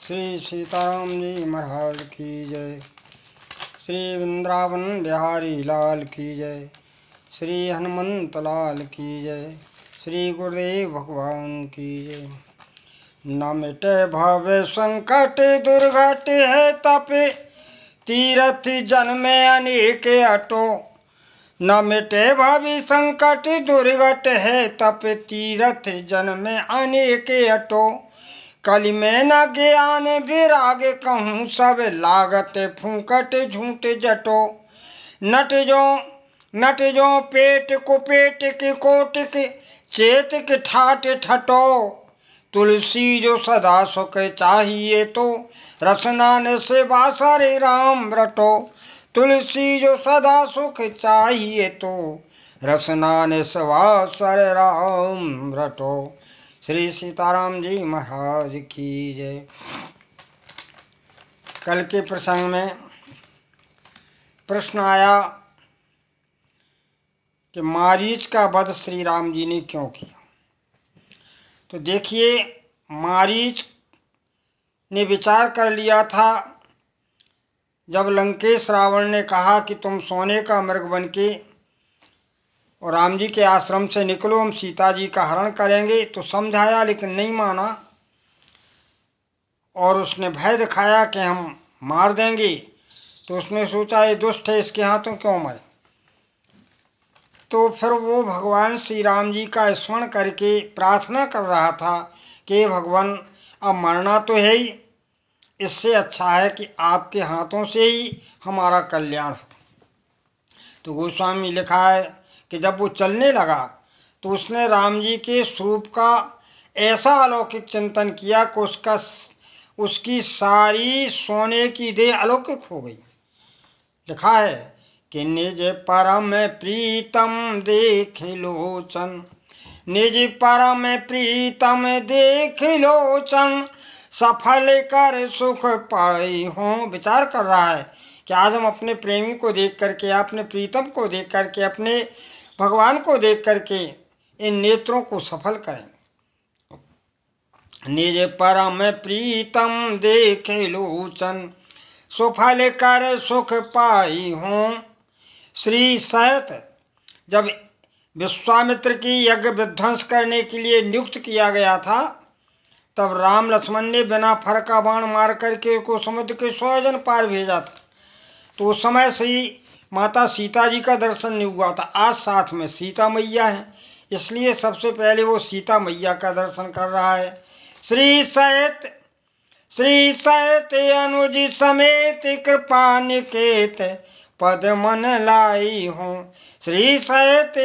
श्री सीताराम जी महाराज की जय। श्री वृंदावन बिहारी लाल की जय। श्री हनुमंत लाल की जय। श्री गुरुदेव भगवान की जय। न मिटे भव संकट दुर्घट है तपे तीरथ जन्मे अनेक अटो। न मिटे भव संकट दुर्घट है तप तीरथ जन्मे अनेक अटो। कलि में न ज्ञान विराग कहूँ सब लागत फूकट झूठ जटो। नट जो पेट कुपेट के कोटिक चेतिक ठाट ठटो। तुलसी जो सदा सुख चाहिए तो रसनान से बासरे राम रटो। तुलसी जो सदा सुख चाहिए तो रसनान से बासरे राम रटो। श्री सीताराम जी महाराज की जय। कल के प्रसंग में प्रश्न आया कि मारीच का वध श्री राम जी ने क्यों किया। तो देखिए, मारीच ने विचार कर लिया था जब लंकेश रावण ने कहा कि तुम सोने का मृग बनके और राम जी के आश्रम से निकलो, हम सीता जी का हरण करेंगे, तो समझाया लेकिन नहीं माना और उसने भय दिखाया कि हम मार देंगे। तो उसने सोचा ये दुष्ट है, इसके हाथों क्यों मरे। तो फिर वो भगवान श्री राम जी का स्मरण करके प्रार्थना कर रहा था कि भगवान अब मरना तो है ही, इससे अच्छा है कि आपके हाथों से ही हमारा कल्याण हो। तो गोस्वामी लिखा है कि जब वो चलने लगा तो उसने राम जी के स्वरूप का ऐसा अलौकिक चिंतन किया कि उसकी सारी सोने की देह अलौकिक हो गई। लिखा है कि निज परम प्रीतम देख लोचन, निज परम प्रीतम देख लोचन, सफल कर सुख पाई हो। विचार कर रहा है कि आज हम अपने प्रेमी को देख करके, अपने प्रीतम को देख करके, अपने भगवान को देख करके इन नेत्रों को सफल करें। निज परम प्रीतम देख लोचन, सुफल कर सुख पाई हो। श्री सहित जब विश्वामित्र की यज्ञ विध्वंस करने के लिए नियुक्त किया गया था, तब राम लक्ष्मण ने बिना फर का बाण मार करके को समुद्र के 100 जन पार भेजा था। तो उस समय श्री माता सीता जी का दर्शन नहीं हुआ था। आज साथ में सीता मैया है, इसलिए सबसे पहले वो सीता मैया का दर्शन कर रहा है। श्री सहित अनुज समेत कृपा निकेत पद मन लाई हो। श्री सहित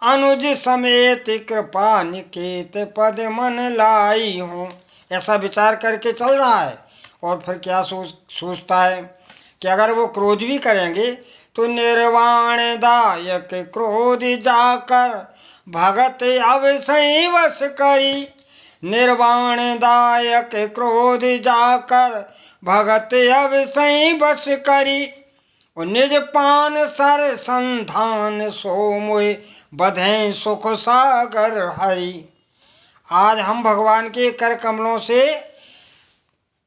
अनुज समेत कृपा निकेत पद मन लाई हो। ऐसा विचार करके चल रहा है। और फिर क्या सोचता है कि अगर वो क्रोध भी करेंगे तो निर्वाण दायक क्रोध जाकर भगत अवसई वश करी। निर्वाण दायक क्रोध जाकर भगत अवसई वश करी। निज पान सर संधान सो मोहि बधें सुख सागर हरि। आज हम भगवान के कर कमलों से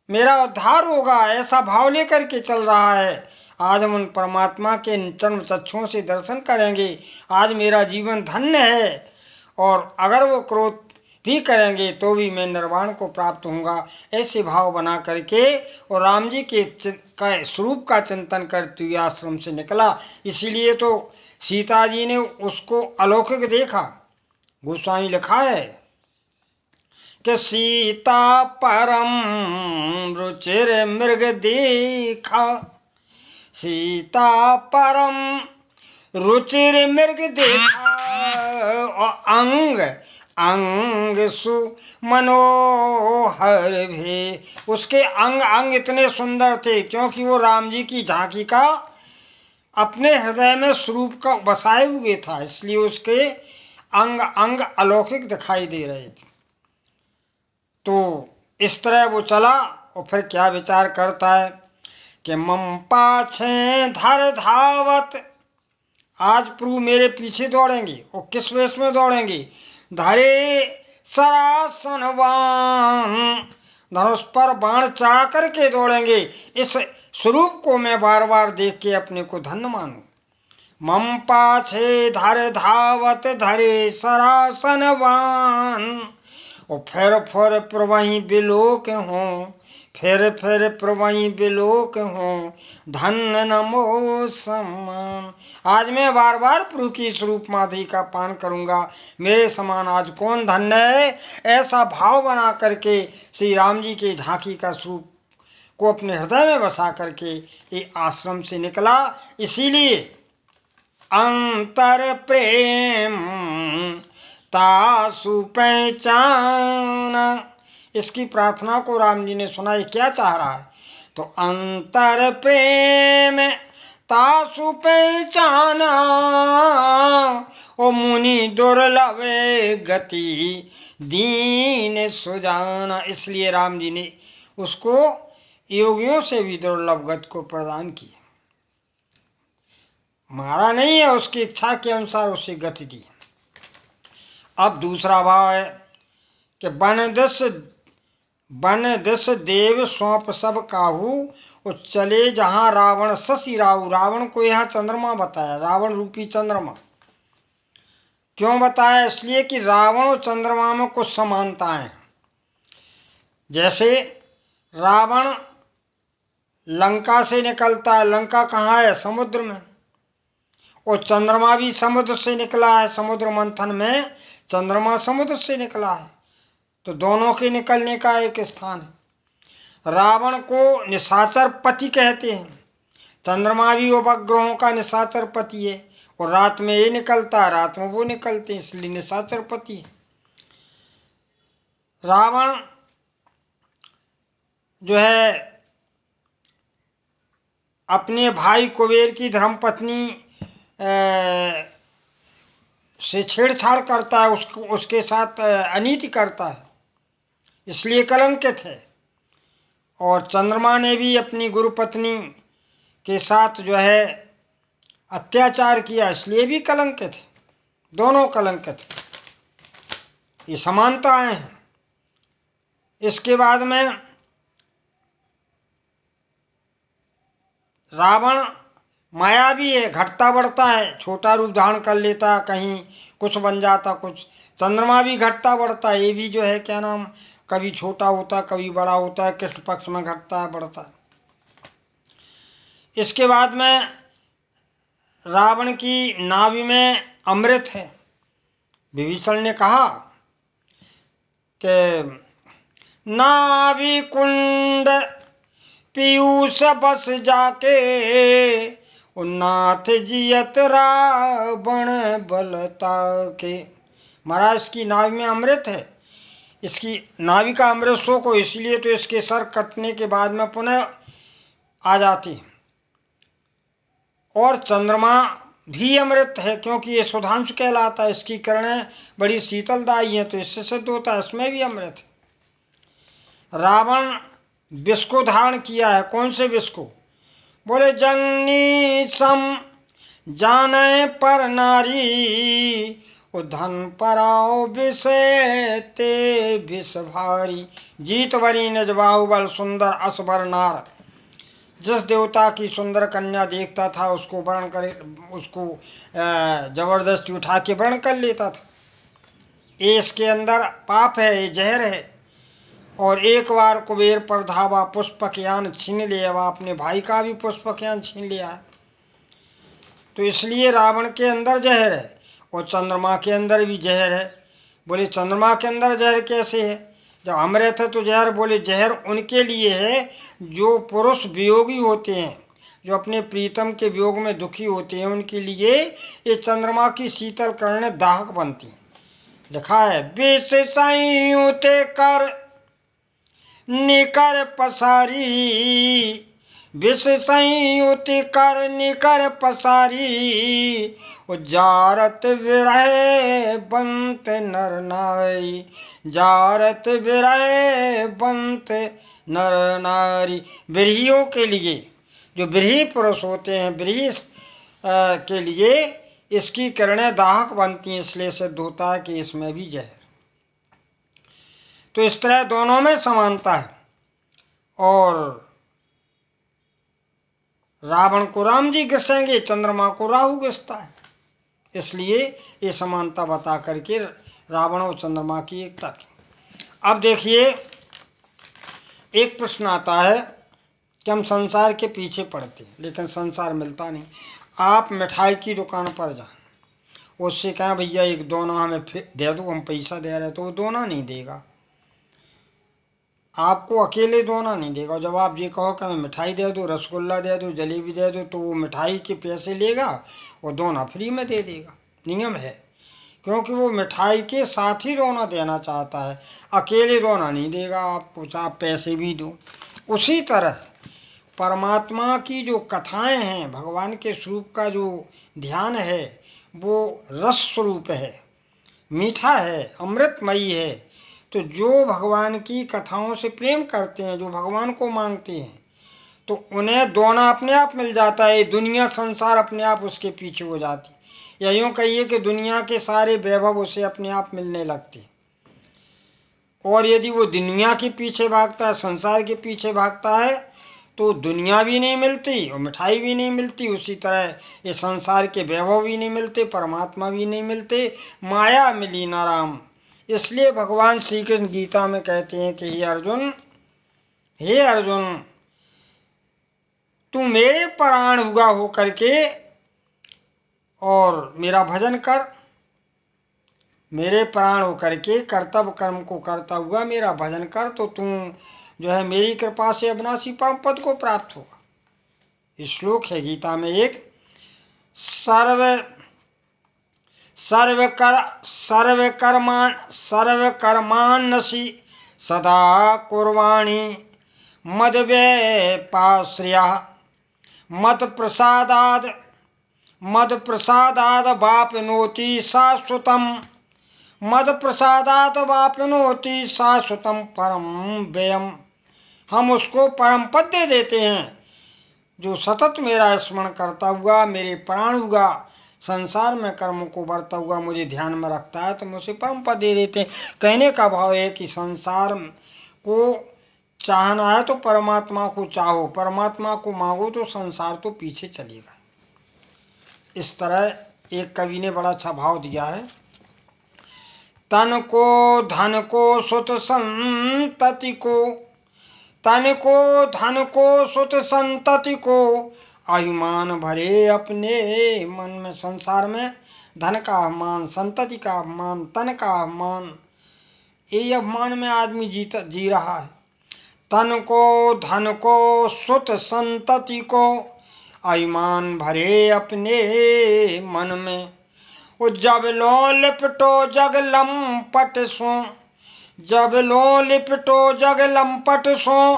मेरा उद्धार होगा, ऐसा भाव लेकर के चल रहा है। आज हम उन परमात्मा के चरण चक्षुओं से दर्शन करेंगे, आज मेरा जीवन धन्य है। और अगर वो क्रोध भी करेंगे तो भी मैं निर्वाण को प्राप्त होऊंगा, ऐसे भाव बना करके और राम जी के स्वरूप का चिंतन करते हुए आश्रम से निकला। इसीलिए तो सीता जी ने उसको अलौकिक देखा। गोस्वामी लिखा है कि सीता परम रुचिर मृग देखा। सीता परम रुचिर मृग देखा, अंग अंग सु मनोहर भी। उसके अंग अंग इतने सुंदर थे क्योंकि वो राम जी की झांकी का अपने हृदय में स्वरूप का बसाए हुए था, इसलिए उसके अंग अंग अलौकिक दिखाई दे रहे थे। तो इस तरह वो चला और फिर क्या विचार करता है कि मम पाछे धर धावत। आज प्रभु मेरे पीछे दौड़ेंगे और किस वेश में दौड़ेंगे। धरे सरासन वान धनुष पर बाण चढ़ा करके दौड़ेंगे। इस स्वरूप को मैं बार बार देख के अपने को धन्य मानूं। मम पाछे धर धावत धरे सरासनवान, और फिर प्रवही बिलोक हों, फिर प्रवही बिलोक हों, धन्य नमो समान। आज मैं बार बार प्रभु की स्वरूप माधुरी का पान करूंगा, मेरे समान आज कौन धन्य है। ऐसा भाव बना करके श्री राम जी के झांकी का स्वरूप को अपने हृदय में बसा करके ये आश्रम से निकला। इसीलिए अंतर प्रेम तासु पहचाना, इसकी प्रार्थना को राम जी ने सुना। ये क्या चाह रहा है? तो अंतर प्रेम तासु पहचाना, ओ मुनि दुर्लभ गति दीन सुजाना। इसलिए राम जी ने उसको योगियों से भी दुर्लभ गति को प्रदान किया। मारा नहीं है, उसकी इच्छा के अनुसार उसे गति दी। अब दूसरा भाव है कि बन दस देव सौंप सब काहू, और चले जहां रावण शशि राहु। रावण को यहाँ चंद्रमा बताया, रावण रूपी चंद्रमा। क्यों बताया? इसलिए कि रावण और चंद्रमा में कुछ समानताएं हैं। जैसे रावण लंका से निकलता है, लंका कहाँ है? समुद्र में। और चंद्रमा भी समुद्र से निकला है, समुद्र मंथन में चंद्रमा समुद्र से निकला है, तो दोनों के निकलने का एक स्थान है। रावण को निशाचर पति कहते हैं, चंद्रमा भी उपग्रहों का निशाचर पति है, और रात में ये निकलता है, रात में वो निकलते हैं, इसलिए निशाचर पति है। रावण जो है अपने भाई कुबेर की धर्मपत्नी से छेड़छाड़ करता है, उसके साथ अनीति करता है, इसलिए कलंकित है। और चंद्रमा ने भी अपनी गुरु पत्नी के साथ जो है अत्याचार किया, इसलिए भी कलंकित है। दोनों कलंकित है, ये समानताएं हैं। इसके बाद में रावण मायावी है, घटता बढ़ता है, छोटा रूप धारण कर लेता, कहीं कुछ बन जाता कुछ। चंद्रमा भी घटता बढ़ता है, ये भी जो है क्या नाम, कभी छोटा होता है कभी बड़ा होता है, कृष्ण पक्ष में घटता है बढ़ता है। इसके बाद में रावण की नाभि में अमृत है। विभीषण ने कहा कि नाभि कुंड पीयूष बस जाके, नाथ जियत रावण बलता के। महाराज इसकी नाभि में अमृत है, इसकी नाभि का अमृत सो को, इसलिए तो इसके सर कटने के बाद में पुनः आ जाती। और चंद्रमा भी अमृत है, क्योंकि ये सुधांशु कहलाता है, इसकी किरणें बड़ी शीतलदायी हैं, तो इससे सिद्ध होता है इसमें भी अमृत है। रावण विष को धारण किया है। कौन से विष को? बोले जननी सम जाने पर नारी, धन पराओ विष ते विष भारी। जीत वरी निज बाहुबल सुंदर असबर नार। जिस देवता की सुंदर कन्या देखता था उसको वर्ण करे, उसको जबरदस्ती उठा के वर्ण कर लेता था। ये इसके अंदर पाप है, ये जहर है। और एक बार कुबेर पर धावा, पुष्पक यान छीन लिया, अपने भाई का भी पुष्पक यान छीन लिया है, तो इसलिए रावण के अंदर जहर है और चंद्रमा के अंदर भी जहर है। बोले चंद्रमा के अंदर जहर कैसे है? जब अमृत है तो जहर। बोले जहर उनके लिए है जो पुरुष वियोगी होते हैं, जो अपने प्रीतम के वियोग में दुखी होते हैं, उनके लिए ये चंद्रमा की शीतल किरणें दाहक बनती हैं। लिखा है विष संयुत कर निकर पसारी, विष संयुत कर निकर पसारी, जारत विरह बंत नर नारी, जारत विरह बंत नर नारी। बिरहियों के लिए, जो बिरही पुरुष होते हैं, बिरही के लिए इसकी किरणें दाहक बनती हैं, इसलिए सिद्ध होता है कि इसमें भी जहर। तो इस तरह दोनों में समानता है। और रावण को राम जी घिसेंगे, चंद्रमा को राहु घिसता है। इसलिए ये समानता बता करके रावण और चंद्रमा की एकता की। अब देखिए, एक प्रश्न आता है कि हम संसार के पीछे पड़ते लेकिन संसार मिलता नहीं। आप मिठाई की दुकान पर जाएं, उससे कहें भैया एक दोना हमें दे दो, हम पैसा दे रहे, तो वो दोना नहीं देगा, आपको अकेले दोना नहीं देगा। जब आप ये कहो कि हमें मिठाई दे दो, रसगुल्ला दे दो, जलेबी दे दो, तो वो मिठाई के पैसे लेगा और दोना फ्री में दे देगा। नियम है, क्योंकि वो मिठाई के साथ ही दोना देना चाहता है, अकेले दोना नहीं देगा आपको, आप पैसे भी दो। उसी तरह परमात्मा की जो कथाएं हैं, भगवान के स्वरूप का जो ध्यान है, वो रस स्वरूप है, मीठा है, अमृतमयी है। तो जो भगवान की कथाओं से प्रेम करते हैं, जो भगवान को मांगते हैं, तो उन्हें दोना अपने आप मिल जाता है। दुनिया संसार अपने आप उसके पीछे हो जाती, या यूं कहिए कि दुनिया के सारे वैभव उसे अपने आप मिलने लगते। और यदि वो दुनिया के पीछे भागता है, संसार के पीछे भागता है, तो दुनिया भी नहीं मिलती और मिठाई भी नहीं मिलती। उसी तरह ये संसार के वैभव भी नहीं मिलते, परमात्मा भी नहीं मिलते, माया मिली न राम। इसलिए भगवान श्री कृष्ण गीता में कहते हैं कि हे अर्जुन, तू मेरे प्राण हुआ हो करके और मेरा भजन कर, मेरे प्राण हो करके कर्तव्य कर्म को करता हुआ मेरा भजन कर, तो तू जो है मेरी कृपा से अविनाशी परम पद को प्राप्त होगा। श्लोक है गीता में एक, सर्वकर्मान्नसि सदा कुर्वाणी मद्व्यपाश्रयः मत्प्रसादाद् वाप्नोति शाश्वतम् मत्प्रसादाद् शाश्वतम् परम व्ययम्। हम उसको परम पद दे देते हैं जो सतत मेरा स्मरण करता हुआ, मेरे प्राण हुआ संसार में कर्म को बढ़ता हुआ मुझे ध्यान में रखता है, तो मुझे परम पद दे देते हैं। कहने का भाव है कि संसार को चाहना है तो परमात्मा को चाहो, परमात्मा को मांगो तो संसार तो पीछे चलेगा। इस तरह एक कवि ने बड़ा अच्छा भाव दिया है, तन को धन को सुत संतति को, तन को धन को सुत संतति को अभिमान भरे अपने मन में। संसार में धन का अभिमान, संतति का अभिमान, तन का अभिमान, ये अभिमान में आदमी जी रहा है। तन को धन को सुत संतति को अभिमान भरे अपने मन में। वो जब लो लिपटो जग लंपट सो, जब लो लिपटो जग लंपट सो,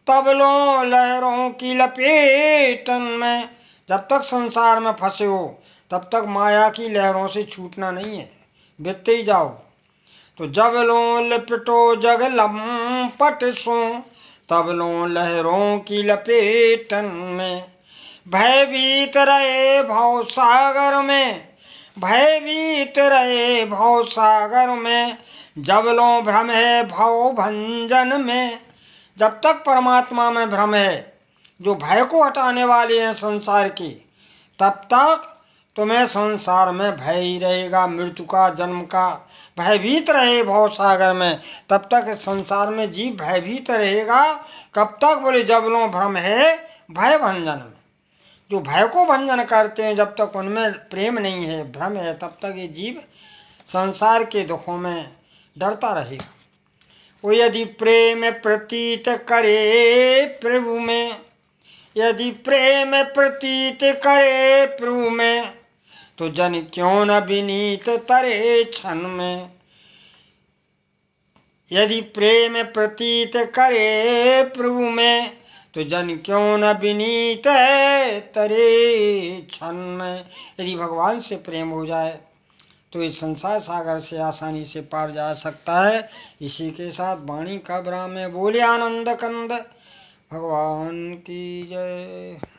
तब लो लहरों की लपेटन में। जब तक संसार में फंसे हो तब तक माया की लहरों से छूटना नहीं है, बीतते ही जाओ। तो जब लो लिपटो जग लंपट सो, तब लो लहरों की लपेटन में। भयभीत रहे भव सागर में, भयभीत रहे भव सागर में, जब लो भ्रम है भव भंजन में। जब तक परमात्मा में भ्रम है, जो भय को हटाने वाले हैं संसार की, तब तक तुम्हें संसार में भय ही रहेगा, मृत्यु का, जन्म का। भयभीत रहे भव सागर में, तब तक संसार में जीव भयभीत रहेगा। कब तक? बोले जब लो भ्रम है भय भंजन में। जो भय को भंजन करते हैं, जब तक उनमें प्रेम नहीं है, भ्रम है, तब तक ये जीव संसार के दुखों में डरता रहेगा। वो यदि प्रेम प्रतीत करे प्रभु में, यदि प्रेम प्रतीत करे प्रभु में, तो जन क्यों न विनीत तरे क्षण में। यदि प्रेम प्रतीत करे प्रभु में, तो जन क्यों न विनीत तरे क्षण में। यदि भगवान से प्रेम हो जाए तो इस संसार सागर से आसानी से पार जा सकता है। इसी के साथ वाणी का विराम में बोले आनंद कंद भगवान की जय।